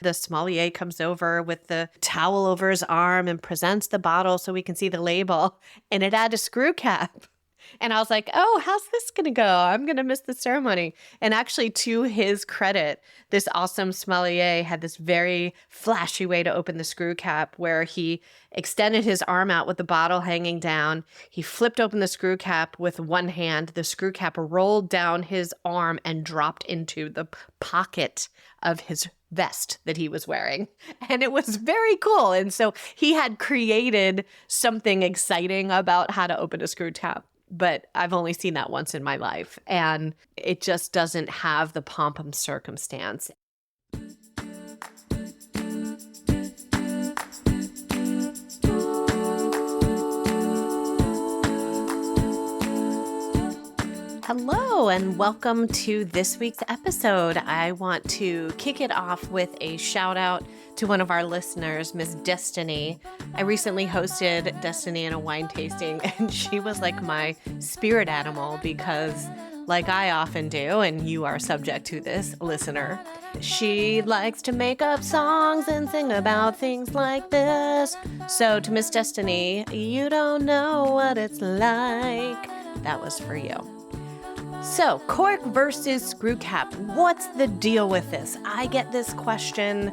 The sommelier comes over with the towel over his arm and presents the bottle so we can see the label, and it had a screw cap. And I was like, oh, how's this going to go? I'm going to miss the ceremony. And actually, to his credit, this awesome sommelier had this very flashy way to open the screw cap where he extended his arm out with the bottle hanging down. He flipped open the screw cap with one hand. The screw cap rolled down his arm and dropped into the pocket of his vest that he was wearing. And it was very cool. And so he had created something exciting about how to open a screw cap. But I've only seen that once in my life, and it just doesn't have the pomp and circumstance. Hello, and welcome to this week's episode. I want to kick it off with a shout out to one of our listeners, Miss Destiny. I recently hosted Destiny in a wine tasting, and she was like my spirit animal because, like I often do, and you are subject to this, listener, she likes to make up songs and sing about things like this. So to Miss Destiny, you don't know what it's like. That was for you. So, cork versus screw cap. What's the deal with this? I get this question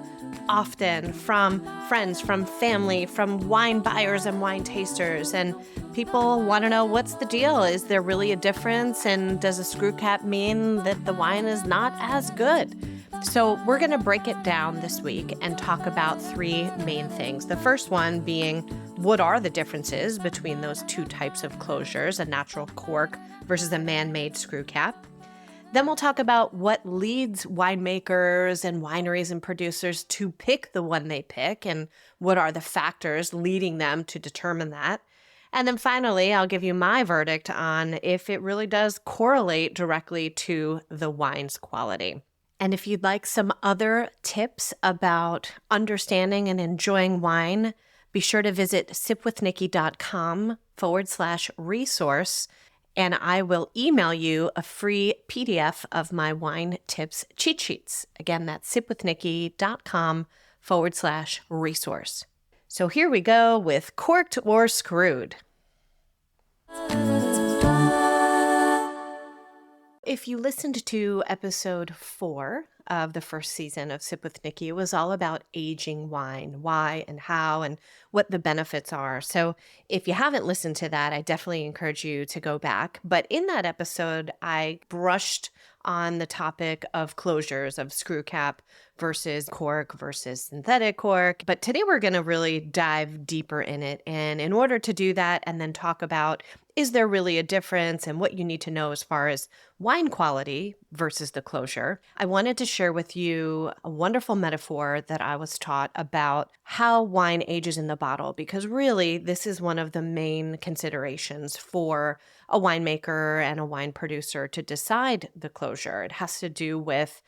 often from friends, from family, from wine buyers and wine tasters, and people want to know what's the deal. Is there really a difference? And does a screw cap mean that the wine is not as good? So we're going to break it down this week and talk about three main things. The first one being, what are the differences between those two types of closures, a natural cork versus a man-made screw cap? Then we'll talk about what leads winemakers and wineries and producers to pick the one they pick and what are the factors leading them to determine that. And then finally, I'll give you my verdict on if it really does correlate directly to the wine's quality. And if you'd like some other tips about understanding and enjoying wine, be sure to visit sipwithnikki.com/resource, and I will email you a free PDF of my wine tips cheat sheets. Again, that's sipwithnikki.com/resource. So here we go with corked or screwed. If you listened to episode 4 of the first season of Sip with Nikki, it was all about aging wine, why and how and what the benefits are. So if you haven't listened to that, I definitely encourage you to go back. But in that episode, I brushed on the topic of closures of screw cap versus cork versus synthetic cork. But today we're going to really dive deeper in it. And in order to do that and then talk about, is there really a difference and what you need to know as far as wine quality versus the closure, I wanted to share with you a wonderful metaphor that I was taught about how wine ages in the bottle, because really this is one of the main considerations for a winemaker and a wine producer to decide the closure. It has to do with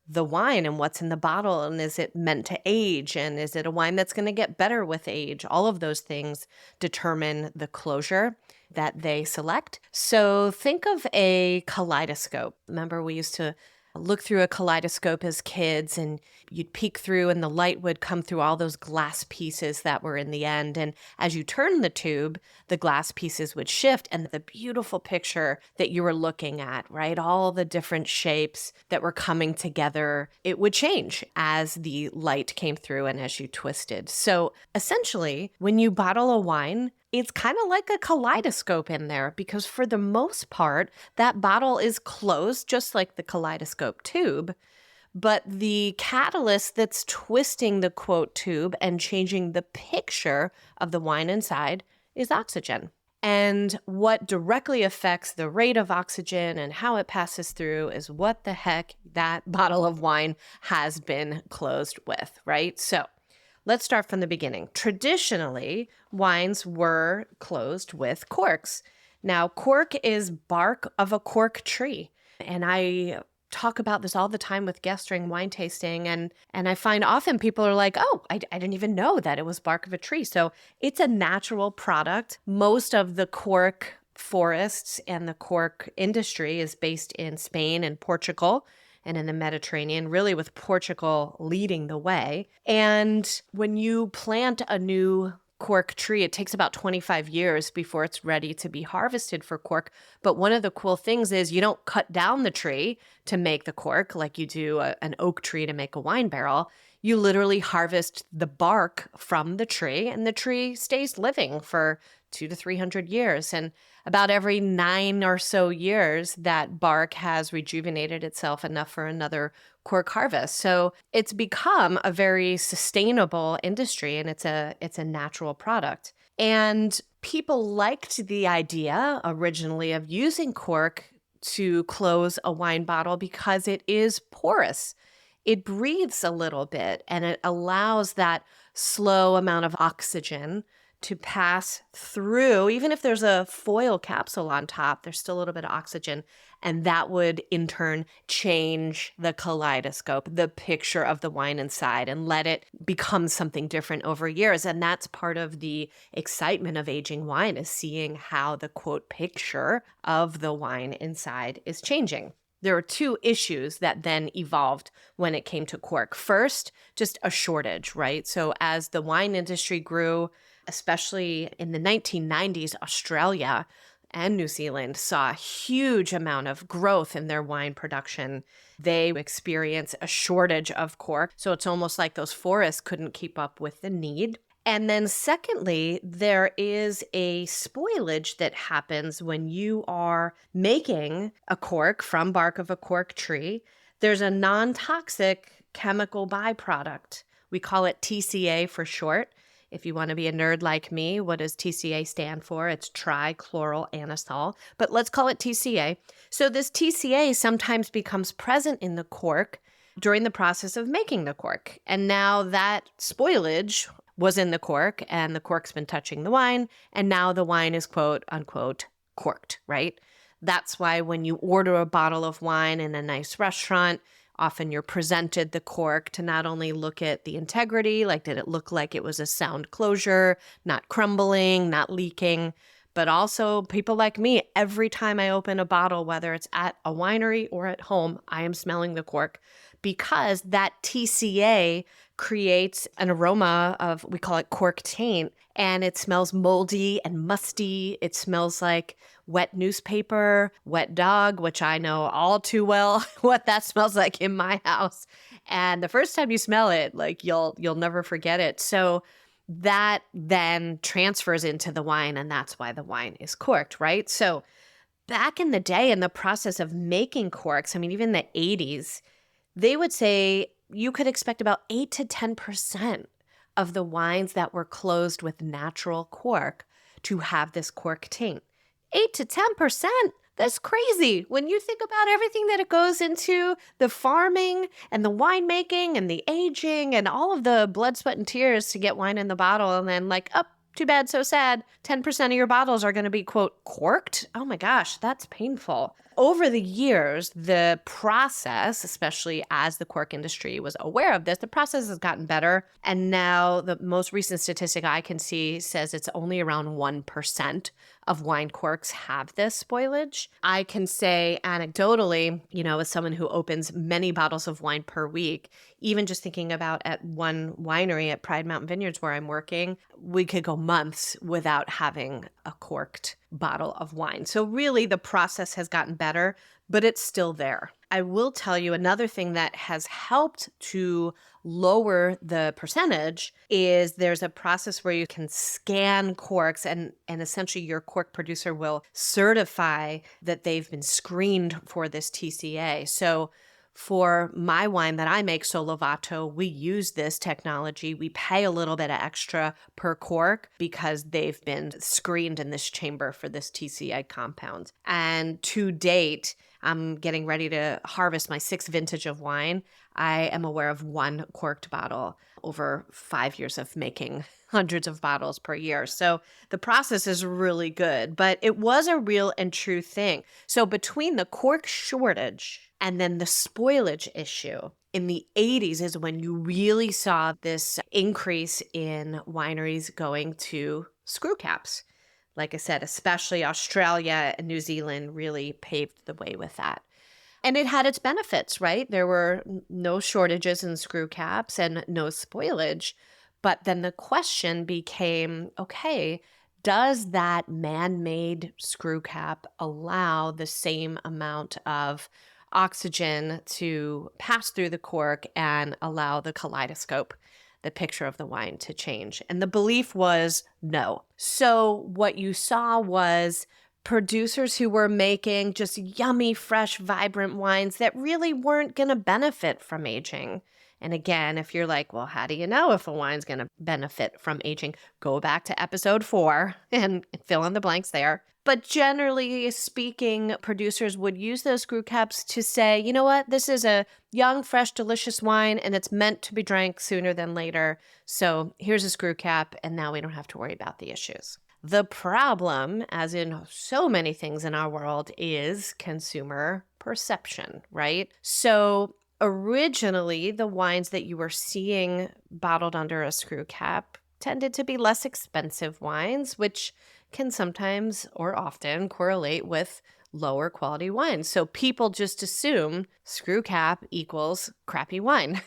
the wine and what's in the bottle, and is it meant to age, and is it a wine that's going to get better with age? All of those things determine the closure that they select. So think of a kaleidoscope. Remember, we used to look through a kaleidoscope as kids, and you'd peek through and the light would come through all those glass pieces that were in the end. And as you turn the tube, the glass pieces would shift, and the beautiful picture that you were looking at, right? All the different shapes that were coming together, it would change as the light came through and as you twisted. So essentially, when you bottle a wine, it's kind of like a kaleidoscope in there, because for the most part, that bottle is closed, just like the kaleidoscope tube. But the catalyst that's twisting the quote tube and changing the picture of the wine inside is oxygen. And what directly affects the rate of oxygen and how it passes through is what the heck that bottle of wine has been closed with, right? So let's start from the beginning. Traditionally, wines were closed with corks. Now, cork is bark of a cork tree. And I talk about this all the time with guests during wine tasting. And I find often people are like, oh, I didn't even know that it was bark of a tree. So it's a natural product. Most of the cork forests and the cork industry is based in Spain and Portugal. and in the Mediterranean, really with Portugal leading the way. And when you plant a new cork tree, it takes about 25 years before it's ready to be harvested for cork. But one of the cool things is you don't cut down the tree to make the cork like you do an oak tree to make a wine barrel. You literally harvest the bark from the tree, and the tree stays living for 200 to 300 years. And about every 9 or so years, that bark has rejuvenated itself enough for another cork harvest. So it's become a very sustainable industry, and it's a natural product. And people liked the idea originally of using cork to close a wine bottle because it is porous. It breathes a little bit, and it allows that slow amount of oxygen to pass through. Even if there's a foil capsule on top, there's still a little bit of oxygen. And that would in turn change the kaleidoscope, the picture of the wine inside, and let it become something different over years. And that's part of the excitement of aging wine, is seeing how the quote picture of the wine inside is changing. There were two issues that then evolved when it came to cork. First, just a shortage, right? So as the wine industry grew, especially in the 1990s, Australia and New Zealand saw a huge amount of growth in their wine production. They experienced a shortage of cork. So it's almost like those forests couldn't keep up with the need. And then secondly, there is a spoilage that happens when you are making a cork from bark of a cork tree. There's a non-toxic chemical byproduct. We call it TCA for short. If you want to be a nerd like me, what does TCA stand for? It's trichloroanisole, but let's call it TCA. So this TCA sometimes becomes present in the cork during the process of making the cork. And now that spoilage was in the cork, and the cork's been touching the wine, and now the wine is quote unquote corked, right? That's why when you order a bottle of wine in a nice restaurant, often you're presented the cork to not only look at the integrity, like did it look like it was a sound closure, not crumbling, not leaking, but also people like me, every time I open a bottle, whether it's at a winery or at home, I am smelling the cork, because that TCA creates an aroma of, we call it cork taint, and it smells moldy and musty. It smells like wet newspaper, wet dog, which I know all too well what that smells like in my house. And the first time you smell it, like you'll never forget it. So that then transfers into the wine, and that's why the wine is corked, right? So back in the day, in the process of making corks, I mean, even the 80s, they would say you could expect about 8 to 10% of the wines that were closed with natural cork to have this cork taint. 8 to 10%? That's crazy. When you think about everything that it goes into the farming and the winemaking and the aging and all of the blood, sweat, and tears to get wine in the bottle, and then like, oh, too bad, so sad, 10% of your bottles are going to be, quote, corked. Oh my gosh, that's painful. Over the years, the process, especially as the cork industry was aware of this, the process has gotten better. And now the most recent statistic I can see says it's only around 1% of wine corks have this spoilage. I can say anecdotally, as someone who opens many bottles of wine per week, even just thinking about at one winery at Pride Mountain Vineyards where I'm working, we could go months without having a corked bottle of wine. So really the process has gotten better, but it's still there. I will tell you another thing that has helped to lower the percentage is there's a process where you can scan corks, and essentially your cork producer will certify that they've been screened for this TCA. So for my wine that I make, Solovato, we use this technology. We pay a little bit of extra per cork because they've been screened in this chamber for this TCA compound. And to date, I'm getting ready to harvest my 6th vintage of wine. I am aware of one corked bottle over 5 years of making hundreds of bottles per year. So the process is really good, but it was a real and true thing. So between the cork shortage and then the spoilage issue, in the 80s is when you really saw this increase in wineries going to screw caps. Like I said, especially Australia and New Zealand really paved the way with that. And it had its benefits, right? There were no shortages in screw caps and no spoilage. But then the question became, okay, does that man-made screw cap allow the same amount of oxygen to pass through the cork and allow the kaleidoscope, the picture of the wine, to change? And the belief was no. So what you saw was producers who were making just yummy, fresh, vibrant wines that really weren't going to benefit from aging. And again, if you're like, well, how do you know if a wine's going to benefit from aging? Go back to episode 4 and fill in the blanks there. But generally speaking, producers would use those screw caps to say, you know what, this is a young, fresh, delicious wine, and it's meant to be drank sooner than later. So here's a screw cap, and now we don't have to worry about the issues. The problem, as in so many things in our world, is consumer perception, right? So originally, the wines that you were seeing bottled under a screw cap tended to be less expensive wines, which can sometimes or often correlate with lower quality wines. So people just assume screw cap equals crappy wine.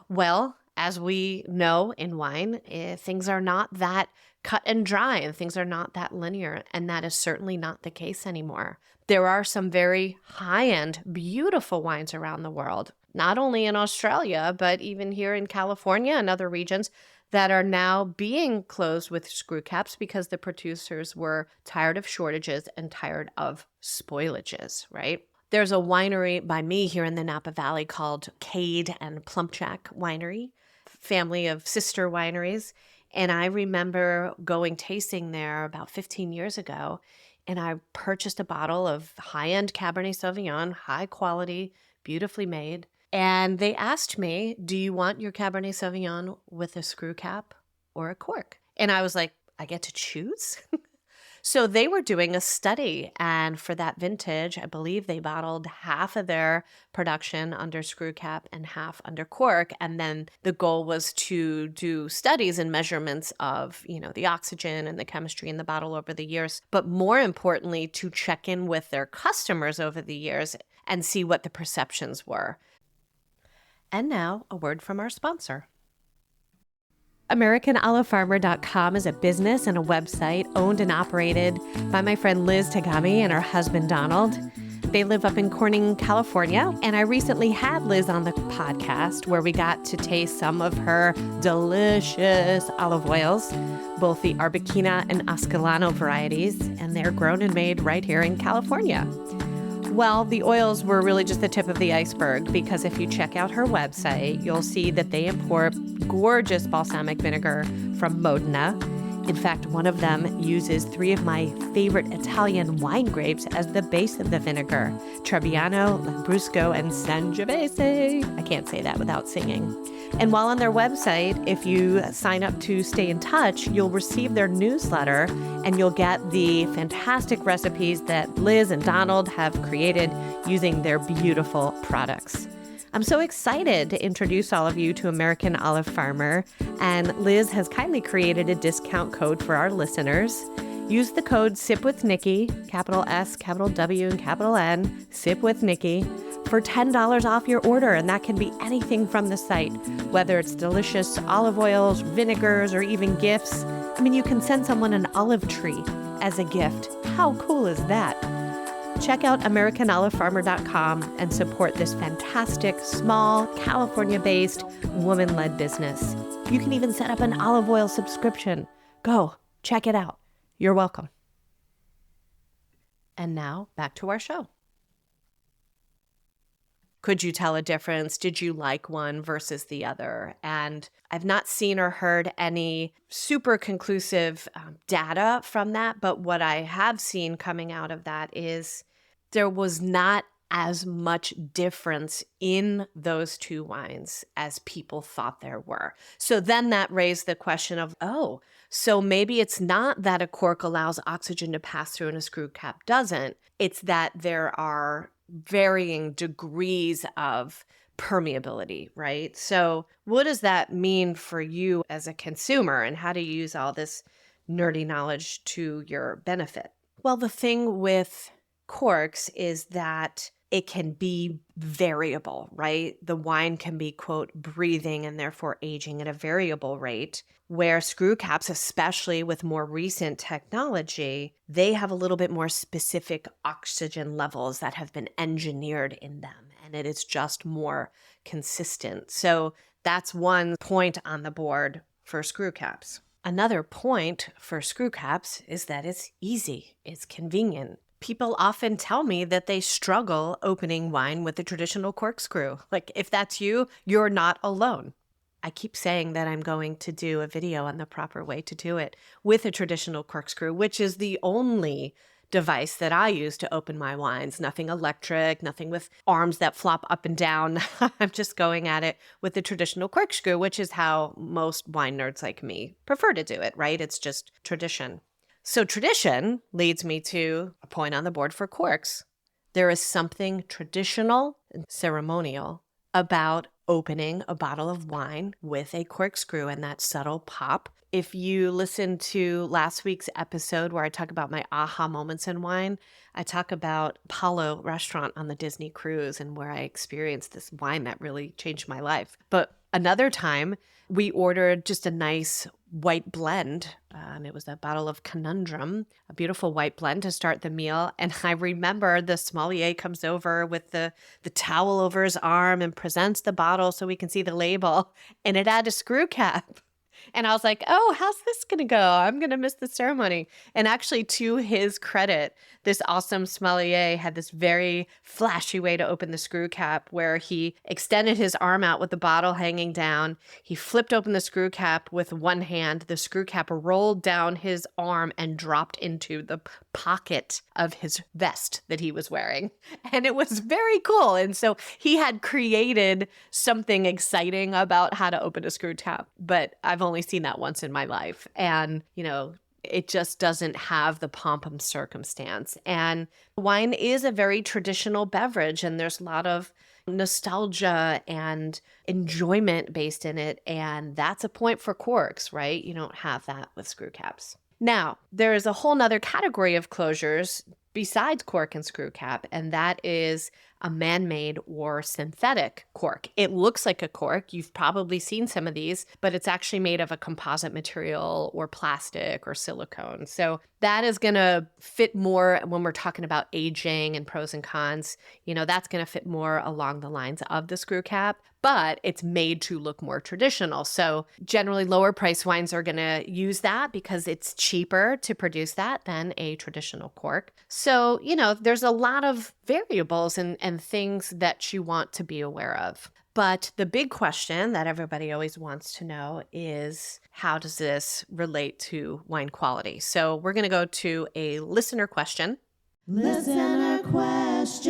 Well, as we know in wine, things are not that cut and dry and things are not that linear. And that is certainly not the case anymore. There are some very high-end, beautiful wines around the world, not only in Australia, but even here in California and other regions that are now being closed with screw caps because the producers were tired of shortages and tired of spoilages, right? There's a winery by me here in the Napa Valley called Cade and Plumpjack Winery, family of sister wineries. And I remember going tasting there about 15 years ago, and I purchased a bottle of high-end Cabernet Sauvignon, high quality, beautifully made. And they asked me, do you want your Cabernet Sauvignon with a screw cap or a cork? And I was like, I get to choose? So they were doing a study, and for that vintage, I believe they bottled half of their production under screw cap and half under cork. And then the goal was to do studies and measurements of, the oxygen and the chemistry in the bottle over the years, but more importantly, to check in with their customers over the years and see what the perceptions were. And now, a word from our sponsor. AmericanOliveFarmer.com is a business and a website owned and operated by my friend Liz Tagami and her husband Donald. They live up in Corning, California, and I recently had Liz on the podcast where we got to taste some of her delicious olive oils, both the Arbequina and Ascalano varieties, and they're grown and made right here in California. Well, the oils were really just the tip of the iceberg because if you check out her website, you'll see that they import gorgeous balsamic vinegar from Modena. In fact, one of them uses 3 of my favorite Italian wine grapes as the base of the vinegar: Trebbiano, Lambrusco, and Sangiovese. I can't say that without singing. And while on their website, if you sign up to stay in touch, you'll receive their newsletter and you'll get the fantastic recipes that Liz and Donald have created using their beautiful products. I'm so excited to introduce all of you to American Olive Farmer, and Liz has kindly created a discount code for our listeners. Use the code SIPWITHNIKKI, capital S, capital W, and capital N, SIPWITHNIKKI, for $10 off your order, and that can be anything from the site, whether it's delicious olive oils, vinegars, or even gifts. I mean, you can send someone an olive tree as a gift. How cool is that? Check out AmericanOliveFarmer.com and support this fantastic, small, California-based, woman-led business. You can even set up an olive oil subscription. Go, check it out. You're welcome. And now, back to our show. Could you tell a difference? Did you like one versus the other? And I've not seen or heard any super conclusive data from that, but what I have seen coming out of that is there was not as much difference in those 2 wines as people thought there were. So then that raised the question of, so maybe it's not that a cork allows oxygen to pass through and a screw cap doesn't. It's that there are varying degrees of permeability, right? So what does that mean for you as a consumer, and how do you use all this nerdy knowledge to your benefit? Well, the thing with corks is that it can be variable, right? The wine can be, quote, breathing and therefore aging at a variable rate, where screw caps, especially with more recent technology, they have a little bit more specific oxygen levels that have been engineered in them, and it is just more consistent. So that's one point on the board for screw caps. Another point for screw caps is that it's easy, it's convenient. People often tell me that they struggle opening wine with a traditional corkscrew. Like, if that's you, you're not alone. I keep saying that I'm going to do a video on the proper way to do it with a traditional corkscrew, which is the only device that I use to open my wines. Nothing electric, nothing with arms that flop up and down. I'm just going at it with the traditional corkscrew, which is how most wine nerds like me prefer to do it, right? It's just tradition. So tradition leads me to a point on the board for corks. There is something traditional and ceremonial about opening a bottle of wine with a corkscrew and that subtle pop. If you listen to last week's episode where I talk about my aha moments in wine, I talk about Apollo Restaurant on the Disney cruise and where I experienced this wine that really changed my life. But another time, we ordered just a nice white blend. It was a bottle of Conundrum, a beautiful white blend to start the meal. And I remember the sommelier comes over with the towel over his arm and presents the bottle so we can see the label. And it had a screw cap. And I was like, oh, how's this going to go? I'm going to miss the ceremony. And actually, to his credit, this awesome sommelier had this very flashy way to open the screw cap where he extended his arm out with the bottle hanging down. He flipped open the screw cap with one hand. The screw cap rolled down his arm and dropped into the pocket of his vest that he was wearing. And it was very cool. And so he had created something exciting about how to open a screw cap. But I've only seen that once in my life. And, it just doesn't have the pomp and circumstance. And wine is a very traditional beverage, and there's a lot of nostalgia and enjoyment based in it. And that's a point for corks, right? You don't have that with screw caps. Now, there is a whole nother category of closures besides cork and screw cap, and that is a man-made or synthetic cork. It looks like a cork. You've probably seen some of these, but it's actually made of a composite material or plastic or silicone. So that is going to fit more when we're talking about aging and pros and cons. That's going to fit more along the lines of the screw cap, but it's made to look more traditional. So generally lower price wines are going to use that because it's cheaper to produce that than a traditional cork. So, there's a lot of variables and things that you want to be aware of. But the big question that everybody always wants to know is, how does this relate to wine quality? So we're going to go to a listener question. Listener questions.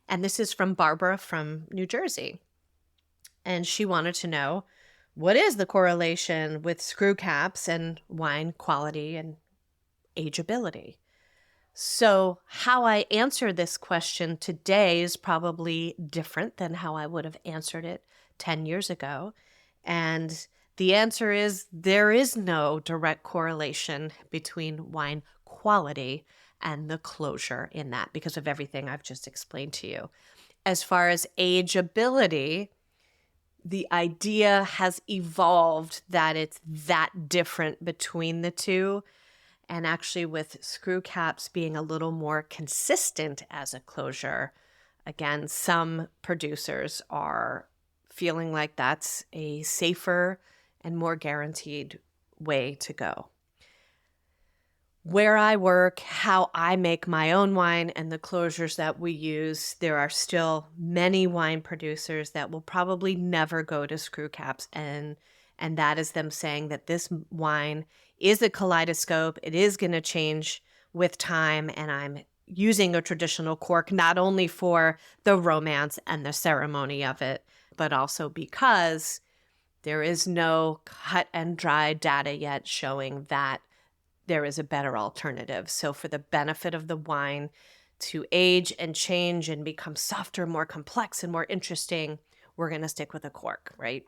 And this is from Barbara from New Jersey. And she wanted to know, what is the correlation with screw caps and wine quality and ageability? So how I answer this question today is probably different than how I would have answered it 10 years ago. And the answer is there is no direct correlation between wine quality and the closure in that because of everything I've just explained to you. As far as ageability, the idea has evolved that it's that different between the two. And actually with screw caps being a little more consistent as a closure, again, some producers are feeling like that's a safer and more guaranteed way to go. Where I work, how I make my own wine, and the closures that we use, there are still many wine producers that will probably never go to screw caps, and that is them saying that this wine is a kaleidoscope. It is going to change with time, and I'm using a traditional cork not only for the romance and the ceremony of it, but also because there is no cut and dry data yet showing that there is a better alternative. So for the benefit of the wine to age and change and become softer, more complex, and more interesting, we're going to stick with a cork, right?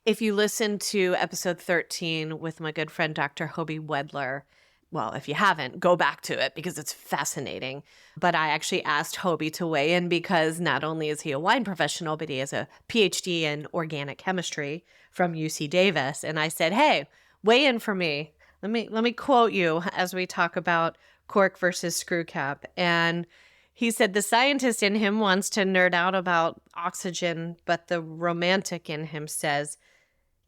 If you listen to episode 13 with my good friend, Dr. Hobie Wedler, Well, if you haven't, go back to it because it's fascinating. But I actually asked Hobie to weigh in because not only is he a wine professional, but he has a PhD in organic chemistry from UC Davis. And I said, hey, weigh in for me. Let me quote you as we talk about cork versus screw cap. And he said the scientist in him wants to nerd out about oxygen, but the romantic in him says,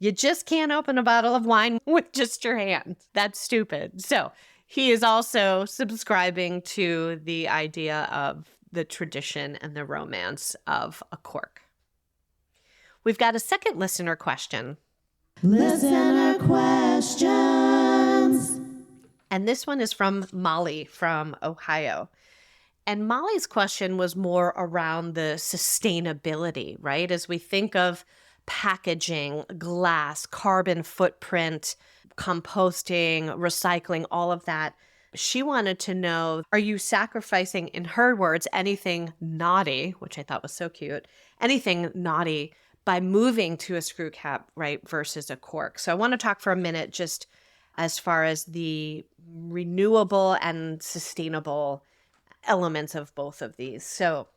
you just can't open a bottle of wine with just your hand. That's stupid. So he is also subscribing to the idea of the tradition and the romance of a cork. We've got a second listener question. Listener questions. And this one is from Molly from Ohio. And Molly's question was more around the sustainability, right? As we think of packaging, glass, carbon footprint, composting, recycling, all of that. She wanted to know, are you sacrificing, in her words, anything naughty, which I thought was so cute, anything naughty by moving to a screw cap, right, versus a cork? So I want to talk for a minute just as far as the renewable and sustainable elements of both of these. So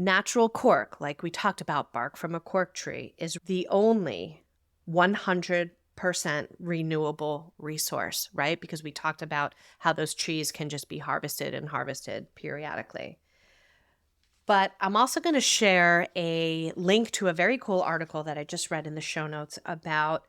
natural cork, like we talked about, bark from a cork tree, is the only 100% renewable resource, right? Because we talked about how those trees can just be harvested and harvested periodically. But I'm also going to share a link to a very cool article that I just read in the show notes about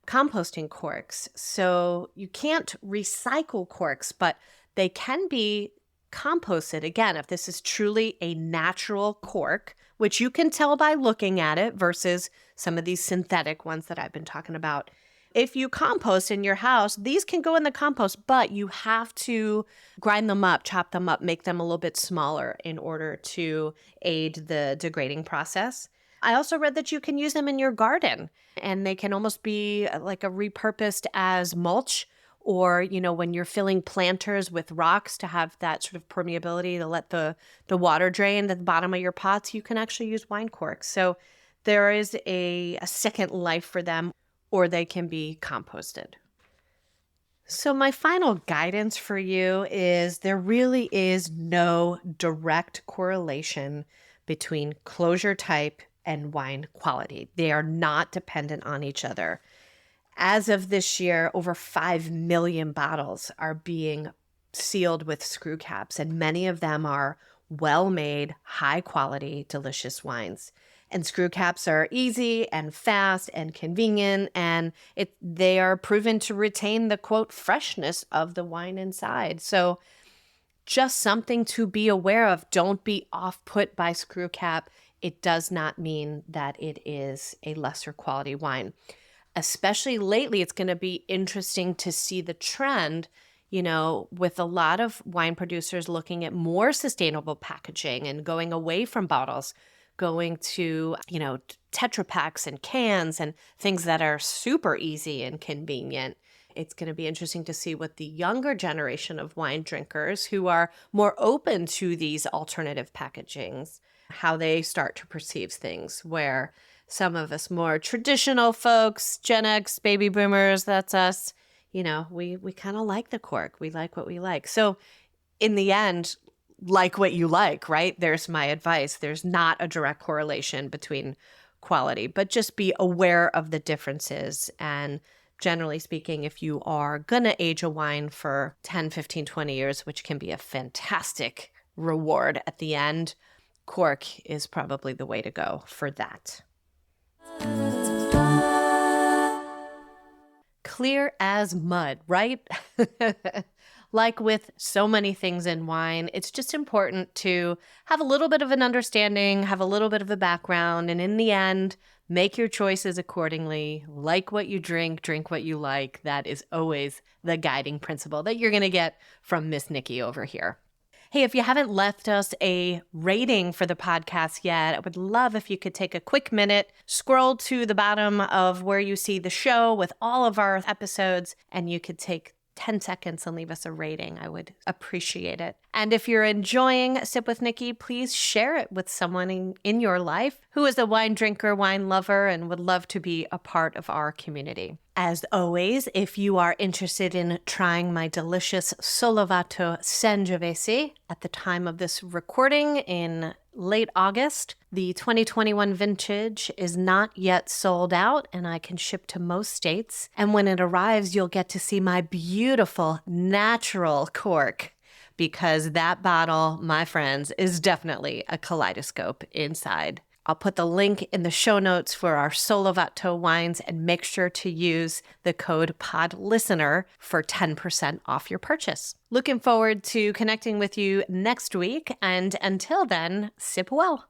composting corks. So you can't recycle corks, but they can be composted. Again, if this is truly a natural cork, which you can tell by looking at it versus some of these synthetic ones that I've been talking about. If you compost in your house, these can go in the compost, but you have to grind them up, chop them up, make them a little bit smaller in order to aid the degrading process. I also read that you can use them in your garden, and they can almost be like a repurposed as mulch, or, when you're filling planters with rocks to have that sort of permeability to let the water drain to the bottom of your pots, you can actually use wine corks. So there is a second life for them, or they can be composted. So my final guidance for you is there really is no direct correlation between closure type and wine quality. They are not dependent on each other. As of this year, over 5 million bottles are being sealed with screw caps, and many of them are well-made, high-quality, delicious wines. And screw caps are easy and fast and convenient, and they are proven to retain the, quote, freshness of the wine inside. So just something to be aware of. Don't be off-put by screw cap. It does not mean that it is a lesser quality wine. Especially lately, it's going to be interesting to see the trend, with a lot of wine producers looking at more sustainable packaging and going away from bottles, going to, Tetra Paks and cans and things that are super easy and convenient. It's going to be interesting to see what the younger generation of wine drinkers who are more open to these alternative packagings, how they start to perceive things, where some of us more traditional folks, Gen X, baby boomers, that's us, we kind of like the cork. We like what we like. So in the end, like what you like, right? There's my advice. There's not a direct correlation between quality, but just be aware of the differences. And generally speaking, if you are going to age a wine for 10, 15, 20 years, which can be a fantastic reward at the end, cork is probably the way to go for that. Clear as mud, right? Like with so many things in wine, it's just important to have a little bit of an understanding, have a little bit of a background, and in the end, make your choices accordingly. Like what you drink what you like. That is always the guiding principle that you're going to get from Miss Nikki over here. Hey, if you haven't left us a rating for the podcast yet, I would love if you could take a quick minute, scroll to the bottom of where you see the show with all of our episodes, and you could take 10 seconds and leave us a rating. I would appreciate it. And if you're enjoying Sip with Nikki, please share it with someone in your life who is a wine drinker, wine lover, and would love to be a part of our community. As always, if you are interested in trying my delicious Solovato Sangiovese at the time of this recording in late August, the 2021 vintage is not yet sold out and I can ship to most states. And when it arrives, you'll get to see my beautiful natural cork, because that bottle, my friends, is definitely a kaleidoscope inside. I'll put the link in the show notes for our Solovato wines, and make sure to use the code PODLISTENER for 10% off your purchase. Looking forward to connecting with you next week, and until then, sip well.